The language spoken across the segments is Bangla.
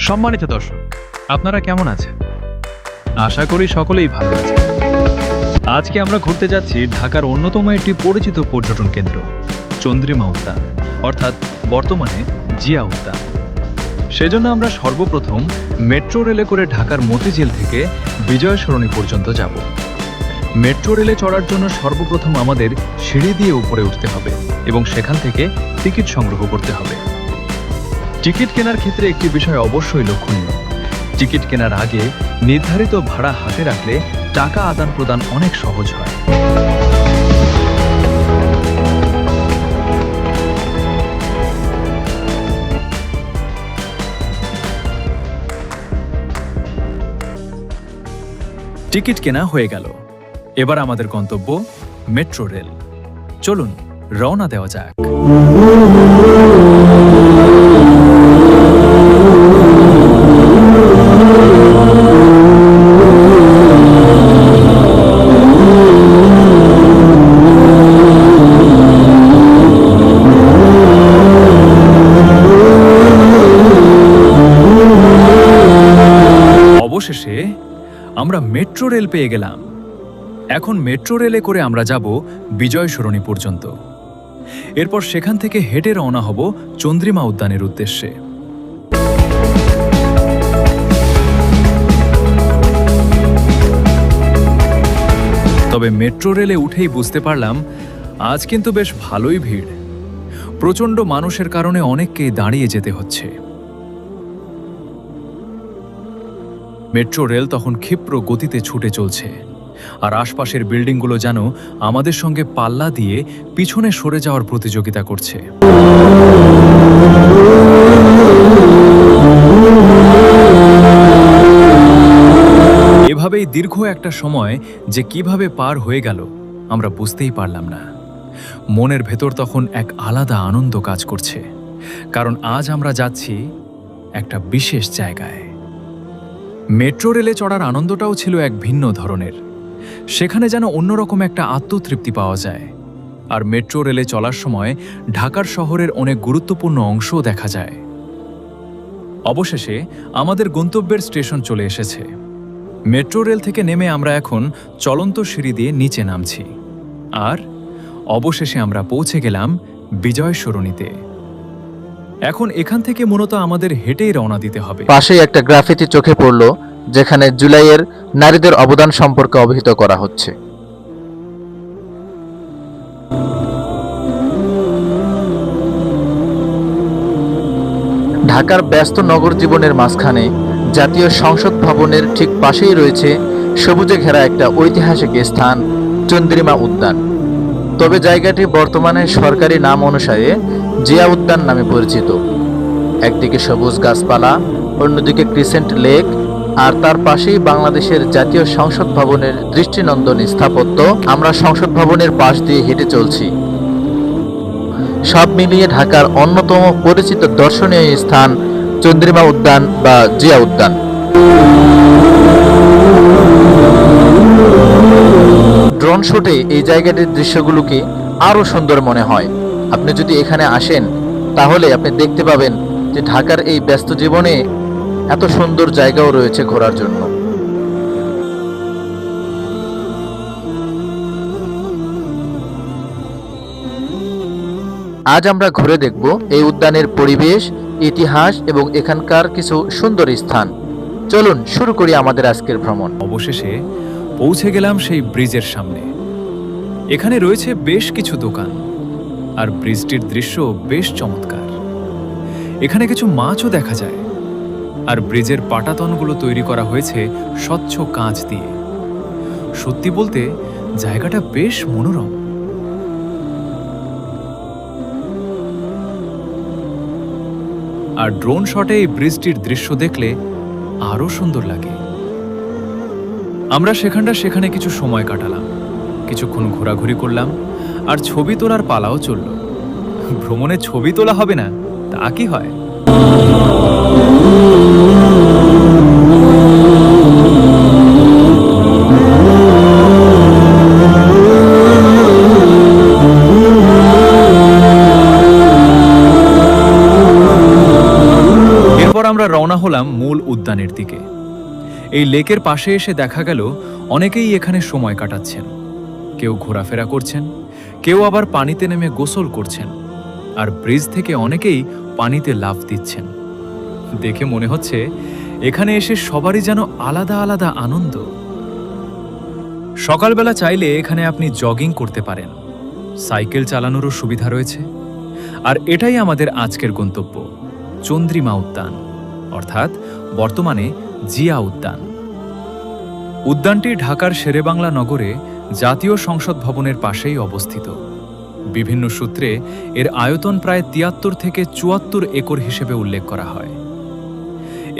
সম্মানিত দর্শক, আপনারা কেমন আছেন? আশা করি সকলেই ভালো আছেন। আজকে আমরা ঘুরতে যাচ্ছি ঢাকার অন্যতম একটি পরিচিত পর্যটন কেন্দ্র, চন্দ্রিমা উদ্যান, অর্থাৎ বর্তমানে জিয়া উদ্যান। সেজন্য আমরা সর্বপ্রথম মেট্রো রেলে করে ঢাকার মতিঝিল থেকে বিজয় সরণি পর্যন্ত যাব। মেট্রো রেলে চড়ার জন্য সর্বপ্রথম আমাদের সিঁড়ি দিয়ে উপরে উঠতে হবে এবং সেখান থেকে টিকিট সংগ্রহ করতে হবে। টিকিট কেনার ক্ষেত্রে একটি বিষয় অবশ্যই লক্ষণীয়। টিকিট কেনার আগে নির্ধারিত ভাড়া হাতে রাখলে টাকা আদান প্রদান অনেক সহজ হয়। টিকিট কেনা হয়ে গেল। এবার আমাদের গন্তব্য মেট্রো রেল। চলুন রওনা দেওয়া যাক। অবশেষে আমরা মেট্রো রেল পেয়ে গেলাম। এখন মেট্রো রেলে করে আমরা যাব বিজয় সরণি পর্যন্ত। এরপর সেখান থেকে হেঁটে রওনা হব চন্দ্রিমা উদ্যানের উদ্দেশ্যে। তবে মেট্রো রেলে উঠেই বুঝতে পারলাম আজ কিন্তু বেশ ভালোই ভিড়। প্রচণ্ড মানুষের কারণে অনেককেই দাঁড়িয়ে যেতে হচ্ছে। মেট্রো রেল তখন ক্ষিপ্র গতিতে ছুটে চলছে, আর আশপাশের বিল্ডিংগুলো যেন আমাদের সঙ্গে পাল্লা দিয়ে পিছনে সরে যাওয়ার প্রতিযোগিতা করছে। এভাবেই দীর্ঘ একটা সময় যে কিভাবে পার হয়ে গেল আমরা বুঝতেই পারলাম না। মনের ভেতর তখন এক আলাদা আনন্দ কাজ করছে, কারণ আজ আমরা যাচ্ছি একটা বিশেষ জায়গায়। মেট্রো রেলে চড়ার আনন্দটাও ছিল এক ভিন্ন ধরনের। সেখানে যেন অন্যরকম একটা আত্মতৃপ্তি পাওয়া যায়। আর মেট্রো রেলে চলার সময় ঢাকার শহরের অনেক গুরুত্বপূর্ণ অংশও দেখা যায়। অবশেষে আমাদের গন্তব্যের স্টেশন চলে এসেছে। মেট্রো রেল থেকে নেমে আমরা এখন চলন্ত সিঁড়ি দিয়ে নিচে নামছি। আর অবশেষে আমরা পৌঁছে গেলাম বিজয় সরণিতে। এখন এখান থেকে মূলত আমাদের হেঁটেই রওনা দিতে হবে। পাশেই একটা গ্রাফিতি চোখে পড়ল, যেখানে জুলাইয়ের নারীদের অবদান সম্পর্কে অবহিত করা হচ্ছে। ঢাকার ব্যস্ত নগর জীবনের মাঝখানে জাতীয় সংসদ ভবনের ঠিক পাশেই রয়েছে সবুজে ঘেরা একটা ঐতিহাসিক স্থান, চন্দ্রিমা উদ্যান। তবে জায়গাটি বর্তমানে সরকারি নাম অনুসারে জিয়া উদ্যান নামে পরিচিত। একদিকে সবুজ গাছপালা, অন্যদিকে ক্রিসেন্ট লেক, আর তার পাশেই বাংলাদেশের জাতীয় সংসদ ভবনের দৃষ্টিনন্দন স্থাপত্য। আমরা সংসদ ভবনের পাশ দিয়ে হেঁটে চলছি। সব মিলিয়ে ঢাকার অন্যতম পরিচিত দর্শনীয় স্থান চন্দ্রিমা উদ্যান বা জিয়া উদ্যান। ড্রোন শুটে এই জায়গাটির দৃশ্যগুলোকে আরো সুন্দর মনে হয়। আপনি যদি এখানে আসেন তাহলে আপনি দেখতে পাবেন যে ঢাকার এই ব্যস্ত জীবনে এত সুন্দর জায়গাও রয়েছে ঘোরার জন্য। আজ আমরা ঘুরে দেখব এই উদ্যানের পরিবেশ, ইতিহাস এবং এখানকার কিছু সুন্দর স্থান। চলুন শুরু করি আমাদের আজকের ভ্রমণ। অবশেষে পৌঁছে গেলাম সেই ব্রিজের সামনে। এখানে রয়েছে বেশ কিছু দোকান, আর ব্রিজটির দৃশ্য বেশ চমৎকার। এখানে কিছু মাছও দেখা যায়, আর ব্রিজের পাটাতনগুলো তৈরি করা হয়েছে স্বচ্ছ কাঁচ দিয়ে। সত্যি বলতে জায়গাটা বেশ মনোরম। আর ড্রোন শটে এই ব্রিজটির দৃশ্য দেখলে আরো সুন্দর লাগে। আমরা সেখানে কিছু সময় কাটালাম, কিছুক্ষণ ঘোরাঘুরি করলাম, আর ছবি তোলার পালাও চলল। ভ্রমণে ছবি তোলা হবে না তা কি হয়? আমরা রওনা হলাম উদ্যানের দিকে। এই লেকের পাশে এসে দেখা গেল অনেকেই এখানে সময় কাটাচ্ছেন। কেউ ঘোরাফেরা করছেন, কেউ আবার পানিতে নেমে গোসল করছেন, আর ব্রিজ থেকে অনেকেই পানিতে লাফ দিচ্ছেন। দেখে মনে হচ্ছে এখানে এসে সবারই যেন আলাদা আলাদা আনন্দ। সকালবেলা চাইলে এখানে আপনি জগিং করতে পারেন, সাইকেল চালানোরও সুবিধা রয়েছে। আর এটাই আমাদের আজকের গন্তব্য, চন্দ্রিমা উদ্যান, অর্থাৎ বর্তমানে জিয়া উদ্যান। উদ্যানটি ঢাকার শেরেবাংলা নগরে জাতীয় সংসদ ভবনের পাশেই অবস্থিত। বিভিন্ন সূত্রে এর আয়তন প্রায় ৭৩ থেকে ৭৪ একর হিসেবে উল্লেখ করা হয়।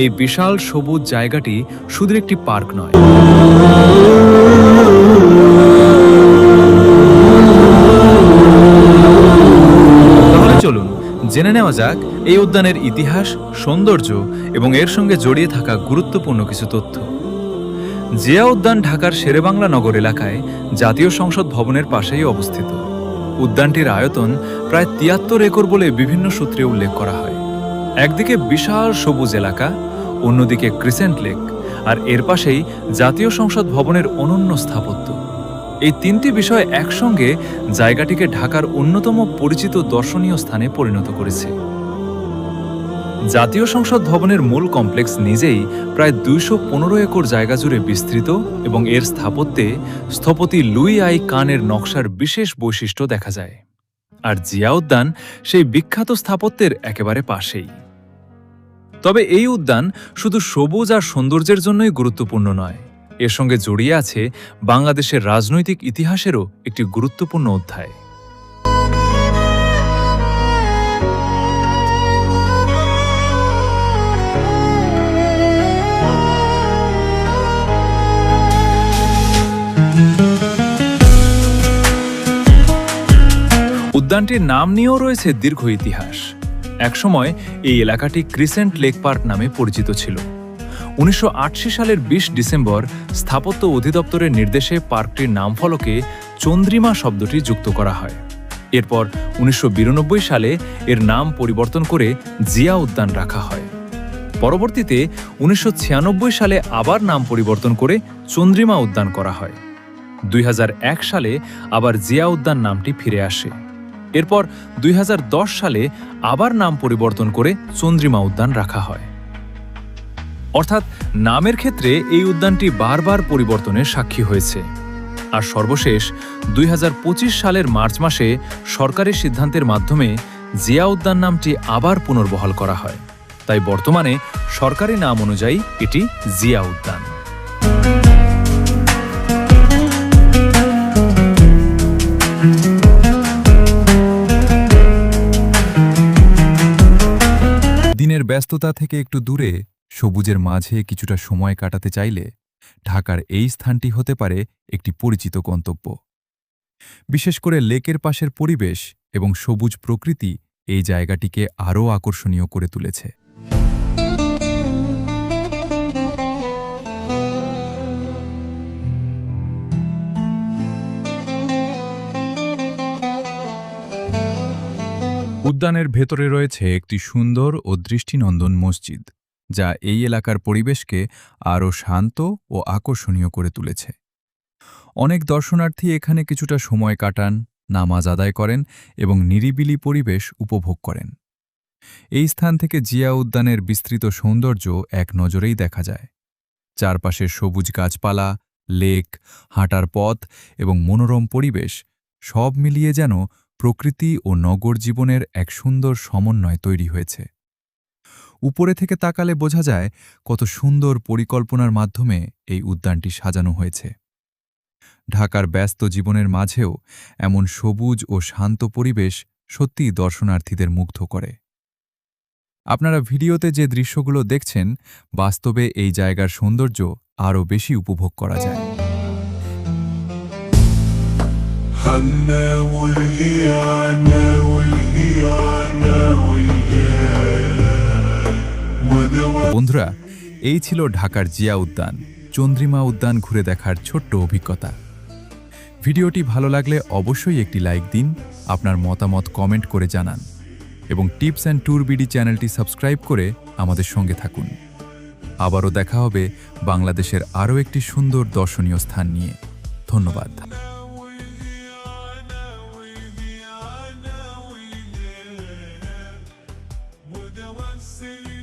এই বিশাল সবুজ জায়গাটি শুধু একটি পার্ক নয়, তাহলে চলুন জেনে নেওয়া যাক এই উদ্যানের ইতিহাস, সৌন্দর্য এবং এর সঙ্গে জড়িয়ে থাকা গুরুত্বপূর্ণ কিছু তথ্য। জিয়া উদ্যান ঢাকার শেরেবাংলা নগর এলাকায় জাতীয় সংসদ ভবনের পাশেই অবস্থিত। উদ্যানটির আয়তন প্রায় ৭৩ একর বলে বিভিন্ন সূত্রে উল্লেখ করা হয়। একদিকে বিশাল সবুজ এলাকা, অন্যদিকে ক্রিসেন্ট লেক, আর এর পাশেই জাতীয় সংসদ ভবনের অনন্য স্থাপত্য। এই তিনটি বিষয় একসঙ্গে জায়গাটিকে ঢাকার অন্যতম পরিচিত দর্শনীয় স্থানে পরিণত করেছে। জাতীয় সংসদ ভবনের মূল কমপ্লেক্স নিজেই প্রায় ২১৫ একর জায়গা জুড়ে বিস্তৃত এবং এর স্থাপত্যে স্থপতি লুই আই কানের নকশার বিশেষ বৈশিষ্ট্য দেখা যায়। আর জিয়া উদ্যান সেই বিখ্যাত স্থাপত্যের একেবারে পাশেই। তবে এই উদ্যান শুধু সবুজ আর সৌন্দর্যের জন্যই গুরুত্বপূর্ণ নয়, এর সঙ্গে জড়িয়ে আছে বাংলাদেশের রাজনৈতিক ইতিহাসেরও একটি গুরুত্বপূর্ণ অধ্যায়। উদ্যানটির নাম নিয়েও রয়েছে দীর্ঘ ইতিহাস। একসময় এই এলাকাটি ক্রিসেন্ট লেক পার্ক নামে পরিচিত ছিল। ১৯৮৮ সালের ২০ ডিসেম্বর স্থাপত্য অধিদপ্তরের নির্দেশে পার্কটির নামফলকে চন্দ্রিমা শব্দটি যুক্ত করা হয়। এরপর ১৯৯২ সালে এর নাম পরিবর্তন করে জিয়া উদ্যান রাখা হয়। পরবর্তীতে ১৯৯৬ সালে আবার নাম পরিবর্তন করে চন্দ্রিমা উদ্যান করা হয়। ২০০১ সালে আবার জিয়া উদ্যান নামটি ফিরে আসে। এরপর ২০১০ সালে আবার নাম পরিবর্তন করে চন্দ্রিমা উদ্যান রাখা হয়। অর্থাৎ নামের ক্ষেত্রে এই উদ্যানটি বারবার পরিবর্তনের সাক্ষী হয়েছে। আর সর্বশেষ ২০২৫ সালের মার্চ মাসে সরকারি সিদ্ধান্তের মাধ্যমে জিয়া উদ্যান নামটি আবার পুনর্বহাল করা হয়। তাই বর্তমানে সরকারি নাম অনুযায়ী এটি জিয়া উদ্যান। দিনের ব্যস্ততা থেকে একটু দূরে সবুজের মাঝে কিছুটা সময় কাটাতে চাইলে ঢাকার এই স্থানটি হতে পারে একটি পরিচিত গন্তব্য। বিশেষ করে লেকের পাশের পরিবেশ এবং সবুজ প্রকৃতি এই জায়গাটিকে আরও আকর্ষণীয় করে তুলেছে। উদ্যানের ভেতরে রয়েছে একটি সুন্দর ও দৃষ্টিনন্দন মসজিদ, যা এই এলাকার পরিবেশকে আরও শান্ত ও আকর্ষণীয় করে তুলেছে। অনেক দর্শনার্থী এখানে কিছুটা সময় কাটান, নামাজ আদায় করেন এবং নিরিবিলি পরিবেশ উপভোগ করেন। এই স্থান থেকে জিয়া উদ্যানের বিস্তৃত সৌন্দর্য এক নজরেই দেখা যায়। চারপাশের সবুজ গাছপালা, লেক, হাঁটার পথ এবং মনোরম পরিবেশ সব মিলিয়ে যেন প্রকৃতি ও নগর জীবনের এক সুন্দর সমন্বয় তৈরি হয়েছে। উপরে থেকে তাকালে বোঝা যায় কত সুন্দর পরিকল্পনার মাধ্যমে এই উদ্যানটি সাজানো হয়েছে। ঢাকার ব্যস্ত জীবনের মাঝেও এমন সবুজ ও শান্ত পরিবেশ সত্যিই দর্শনার্থীদের মুগ্ধ করে। আপনারা ভিডিওতে যে দৃশ্যগুলো দেখছেন, বাস্তবে এই জায়গার সৌন্দর্য আরও বেশি উপভোগ করা যায়। বন্ধুরা, এই ছিল ঢাকার জিয়া উদ্যান, চন্দ্রিমা উদ্যান ঘুরে দেখার ছোট্ট অভিজ্ঞতা। ভিডিওটি ভালো লাগলে অবশ্যই একটি লাইক দিন, আপনার মতামত কমেন্ট করে জানান এবং টিপস অ্যান্ড ট্যুর বিডি চ্যানেলটি সাবস্ক্রাইব করে আমাদের সঙ্গে থাকুন। আবারও দেখা হবে বাংলাদেশের আরও একটি সুন্দর দর্শনীয় স্থান নিয়ে। ধন্যবাদ। City.